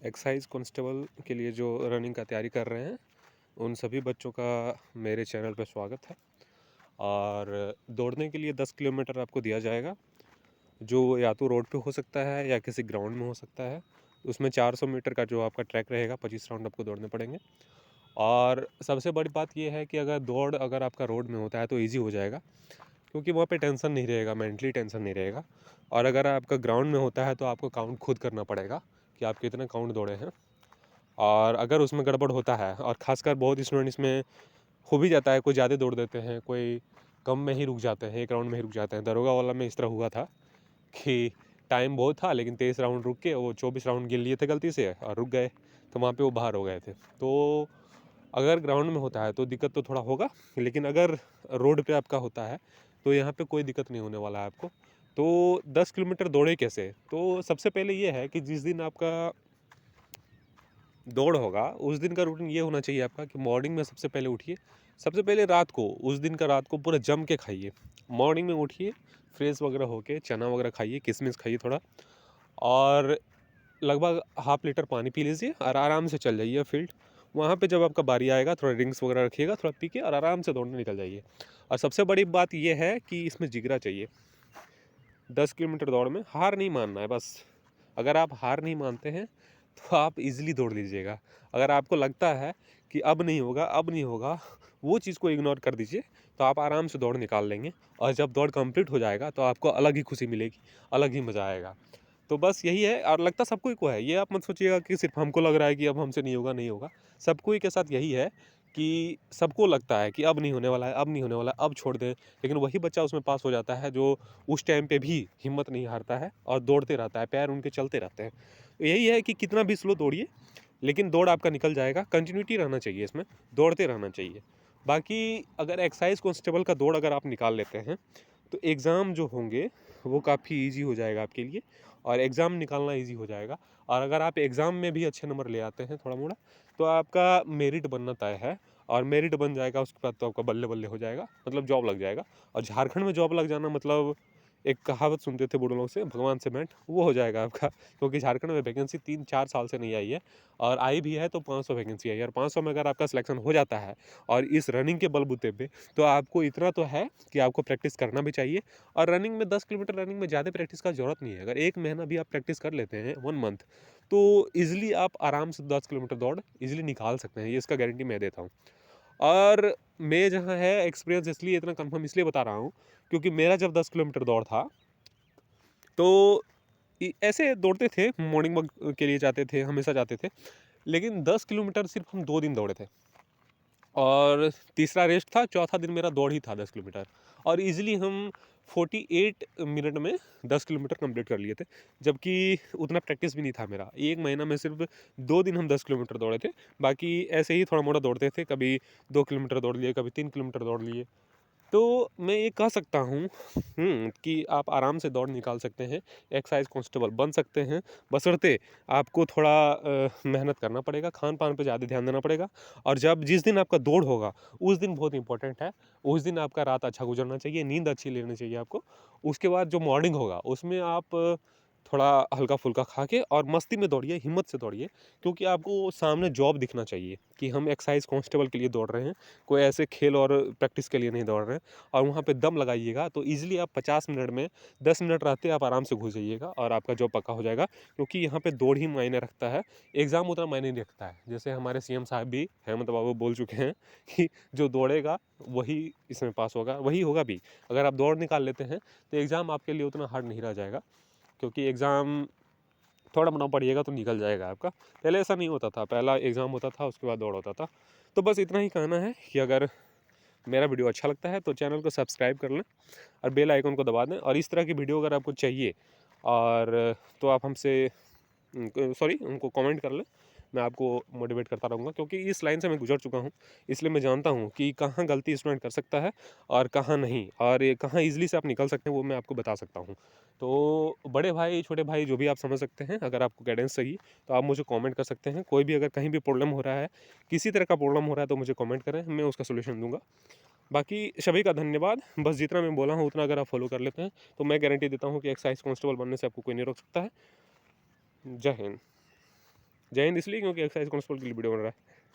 Excise constable के लिए जो रनिंग का तैयारी कर रहे हैं उन सभी बच्चों का मेरे चैनल पर स्वागत है। और दौड़ने के लिए 10 किलोमीटर आपको दिया जाएगा, जो या तो रोड पे हो सकता है या किसी ग्राउंड में हो सकता है। उसमें 400 मीटर का जो आपका ट्रैक रहेगा, 25 राउंड आपको दौड़ने पड़ेंगे। और सबसे बड़ी बात यह है कि अगर आपका रोड में होता है तो ईजी हो जाएगा, क्योंकि वहाँ पे टेंशन नहीं रहेगा, मेंटली टेंशन नहीं रहेगा। और अगर आपका ग्राउंड में होता है तो आपको काउंट खुद करना पड़ेगा कि आप कितने काउंट दौड़े हैं। और अगर उसमें गड़बड़ होता है, और ख़ासकर बहुत स्टूडेंट इसमें हो भी जाता है, कोई ज़्यादा दौड़ देते हैं, कोई कम में ही रुक जाते हैं, एक राउंड में ही रुक जाते हैं। दरोगा वाला में इस तरह हुआ था कि टाइम बहुत था लेकिन 23 राउंड रुक के वो 24 राउंड गिन लिए थे गलती से और रुक गए, तो वहाँ पे वो बाहर हो गए थे। तो अगर ग्राउंड में होता है तो दिक्कत तो थोड़ा होगा, लेकिन अगर रोड पे आपका होता है तो यहाँ पे कोई दिक्कत नहीं होने वाला है आपको। तो 10 किलोमीटर दौड़े कैसे? तो सबसे पहले ये है कि जिस दिन आपका दौड़ होगा उस दिन का रूटीन ये होना चाहिए आपका कि मॉर्निंग में सबसे पहले उठिए। सबसे पहले रात को, उस दिन का रात को पूरा जम के खाइए। मॉर्निंग में उठिए, फ्रेश वगैरह होके चना वगैरह खाइए, किशमिश खाइए थोड़ा, और लगभग हाफ लीटर पानी पी लीजिए और आराम से चल जाइए फील्ड। वहाँ पे जब आपका बारी आएगा थोड़ा ड्रिंक्स वगैरह रखिएगा, थोड़ा पी के और आराम से दौड़ने निकल जाइए। और सबसे बड़ी बात ये है कि इसमें जिगरा चाहिए। 10 किलोमीटर दौड़ में हार नहीं मानना है बस। अगर आप हार नहीं मानते हैं तो आप इजीली दौड़ लीजिएगा। अगर आपको लगता है कि अब नहीं होगा, अब नहीं होगा, वो चीज़ को इग्नोर कर दीजिए, तो आप आराम से दौड़ निकाल लेंगे। और जब दौड़ कंप्लीट हो जाएगा तो आपको अलग ही खुशी मिलेगी, अलग ही मज़ा आएगा। तो बस यही है, और लगता सबको ही को है। ये आप मत सोचिएगा कि सिर्फ हमको लग रहा है कि अब हमसे नहीं होगा, नहीं होगा। सबको ही के साथ यही है कि सबको लगता है कि अब नहीं होने वाला है, अब नहीं होने वाला है, अब छोड़ दें। लेकिन वही बच्चा उसमें पास हो जाता है जो उस टाइम पे भी हिम्मत नहीं हारता है और दौड़ते रहता है, पैर उनके चलते रहते हैं। तो यही है कि कितना भी स्लो दौड़िए, लेकिन दौड़ आपका निकल जाएगा। कंटिन्यूटी रहना चाहिए इसमें, दौड़ते रहना चाहिए। बाकी अगर एक्साइज कांस्टेबल का दौड़ अगर आप निकाल लेते हैं तो एग्ज़ाम जो होंगे वो काफ़ी इजी हो जाएगा आपके लिए, और एग्ज़ाम निकालना इजी हो जाएगा। और अगर आप एग्ज़ाम में भी अच्छे नंबर ले आते हैं थोड़ा मोड़ा, तो आपका मेरिट बनना तय है। और मेरिट बन जाएगा उसके बाद तो आपका बल्ले बल्ले हो जाएगा, मतलब जॉब लग जाएगा। और झारखंड में जॉब लग जाना मतलब, एक कहावत सुनते थे बूढ़े लोग से, भगवान से भेंट, वो हो जाएगा आपका। क्योंकि झारखंड में वैकेंसी 3-4 साल से नहीं आई है, और आई भी है तो 500 वैकेंसी आई है। और 500 में अगर आपका सिलेक्शन हो जाता है और इस रनिंग के बलबूते पे, तो आपको इतना तो है कि आपको प्रैक्टिस करना भी चाहिए। और रनिंग में 10 किलोमीटर रनिंग में ज़्यादा प्रैक्टिस का ज़रूरत नहीं है। अगर 1 महीना भी आप प्रैक्टिस कर लेते हैं, 1 मंथ, तो ईज़िली आप आराम से 10 किलोमीटर दौड़ ईज़िली निकाल सकते हैं। ये इसका गारंटी मैं देता हूँ। और मैं जहाँ है एक्सपीरियंस इसलिए इतना कंफर्म इसलिए बता रहा हूँ, क्योंकि मेरा जब 10 किलोमीटर दौड़ था तो ऐसे दौड़ते थे, मॉर्निंग वॉक के लिए जाते थे, हमेशा जाते थे। लेकिन 10 किलोमीटर सिर्फ हम 2 दिन दौड़े थे, और तीसरा रेस्ट था, चौथा दिन मेरा दौड़ ही था 10 किलोमीटर। और इजीली हम 48 मिनट में 10 किलोमीटर कंप्लीट कर लिए थे, जबकि उतना प्रैक्टिस भी नहीं था मेरा। 1 महीना में सिर्फ 2 दिन हम 10 किलोमीटर दौड़े थे। बाकी ऐसे ही थोड़ा मोड़ा दौड़ते थे, कभी 2 किलोमीटर दौड़ लिए, कभी 3 किलोमीटर दौड़ लिए। तो मैं ये कह सकता हूँ कि आप आराम से दौड़ निकाल सकते हैं, एक्साइज कांस्टेबल बन सकते हैं। बशर्ते आपको थोड़ा मेहनत करना पड़ेगा, खान-पान पे ज़्यादा ध्यान देना पड़ेगा। और जब जिस दिन आपका दौड़ होगा, उस दिन बहुत इंपॉर्टेंट है। उस दिन आपका रात अच्छा गुज़रना चाहिए, नींद अच्छी लेनी चाहिए आपको। उसके बाद जो मॉर्निंग होगा, उसमें आप थोड़ा हल्का-फुल्का खा के और मस्ती में दौड़िए, हिम्मत से दौड़िए। क्योंकि आपको सामने जॉब दिखना चाहिए कि हम एक्साइज कांस्टेबल के लिए दौड़ रहे हैं, कोई ऐसे खेल और प्रैक्टिस के लिए नहीं दौड़ रहे हैं। और वहाँ पे दम लगाइएगा तो ईज़िली आप 50 मिनट में, 10 मिनट रहते आप आराम से घुस जाइएगा और आपका जॉब पक्का हो जाएगा। क्योंकि यहाँ पे दौड़ ही मायने रखता है, एग्ज़ाम उतना मायने नहीं रखता है। जैसे हमारे सीएम साहब भी, हेमंत बाबू बोल चुके हैं कि जो दौड़ेगा वही इसमें पास होगा, वही होगा भी। अगर आप दौड़ निकाल लेते हैं तो एग्ज़ाम आपके लिए उतना हार्ड नहीं रह जाएगा, क्योंकि एग्ज़ाम थोड़ा बना पड़िएगा तो निकल जाएगा आपका। पहले ऐसा नहीं होता था, पहला एग्ज़ाम होता था उसके बाद दौड़ होता था। तो बस इतना ही कहना है कि अगर मेरा वीडियो अच्छा लगता है तो चैनल को सब्सक्राइब कर लें और बेल आइकन को दबा दें। और इस तरह की वीडियो अगर आपको चाहिए, और तो आप हमसे उनको कमेंट कर लें। मैं आपको मोटिवेट करता रहूँगा, क्योंकि इस लाइन से मैं गुजर चुका हूँ। इसलिए मैं जानता हूँ कि कहाँ गलती स्टूडेंट कर सकता है और कहाँ नहीं, और ये कहाँ ईज़िली से आप निकल सकते हैं, वो मैं आपको बता सकता हूँ। तो बड़े भाई, छोटे भाई, जो भी आप समझ सकते हैं, अगर आपको गाइडेंस चाहिए तो आप मुझे कमेंट कर सकते हैं। कोई भी अगर कहीं भी प्रॉब्लम हो रहा है, किसी तरह का प्रॉब्लम हो रहा है, तो मुझे कमेंट करें, मैं उसका सॉल्यूशन दूँगा। बाकी सभी का धन्यवाद। बस जितना मैं बोला हूँ उतना अगर आप फॉलो कर लेते हैं, तो मैं गारंटी देता हूँ कि एक्साइज कांस्टेबल बनने से आपको कोई नहीं रोक सकता है। जय हिंद। जय हिंद इसलिए क्योंकि एक्सरसाइज कोलेस्ट्रॉल के लिए वीडियो बन रहा है।